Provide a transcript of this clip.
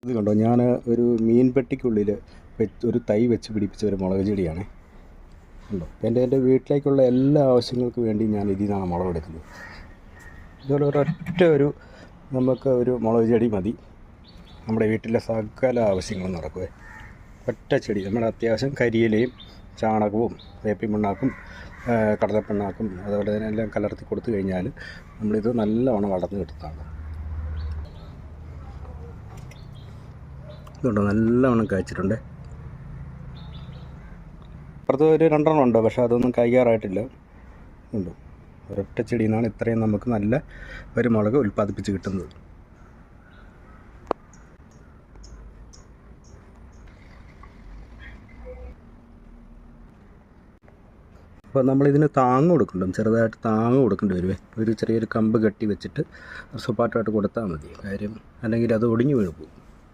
ഇത് കണ്ടോ, ഞാൻ ഒരു മീൻപെട്ടിക്കുള്ളിൽ ഒരു തൈ വെച്ച് പിടിപ്പിച്ച ഒരു മുളക് ചെടിയാണ്. ഉണ്ടോ, എൻ്റെ വീട്ടിലേക്കുള്ള എല്ലാ ആവശ്യങ്ങൾക്ക് വേണ്ടി ഞാൻ ഇതിൽ നിന്നാണ് മുളകെടുക്കുന്നത്. ഇതുപോലെ ഒരൊറ്റ നമുക്ക് ഒരു മുളക് ചെടി മതി നമ്മുടെ വീട്ടിലെ സകല ആവശ്യങ്ങളും നടക്കുവേ. ഒറ്റ ചെടി നമ്മുടെ അത്യാവശ്യം കരിയിലയും ചാണകവും വേപ്പിൻ പിണ്ണാക്കും കടലപ്പിണ്ണാക്കും അതുപോലെ തന്നെ എല്ലാം കലർത്തി കൊടുത്തു കഴിഞ്ഞാൽ നമ്മളിത് നല്ലവണ്ണം വളർന്ന് കിട്ടുന്നതാണ്. ഇതുണ്ടോ, നല്ലവണ്ണം കായ്ച്ചിട്ടുണ്ട്. അപ്പുറത്ത് ഒരു 2 ഉണ്ട്, പക്ഷേ അതൊന്നും കായ്ക്കാറായിട്ടില്ല. ഉണ്ടോ, ഒരൊറ്റ ചെടിയിൽ നിന്നാണ് ഇത്രയും നമുക്ക് നല്ല ഒരു മുളക് ഉൽപ്പാദിപ്പിച്ച് കിട്ടുന്നത്. അപ്പോൾ നമ്മളിതിന് താങ്ങ് കൊടുക്കുന്നുണ്ട്, ചെറുതായിട്ട് താങ്ങ് കൊടുക്കേണ്ടി വരുമേ. ഒരു ചെറിയൊരു കമ്പ് കെട്ടി വെച്ചിട്ട് സപ്പോർട്ടായിട്ട് കൊടുത്താൽ മതി. കാര്യം അല്ലെങ്കിൽ അത് ഒടിഞ്ഞു വീണ് പോകും.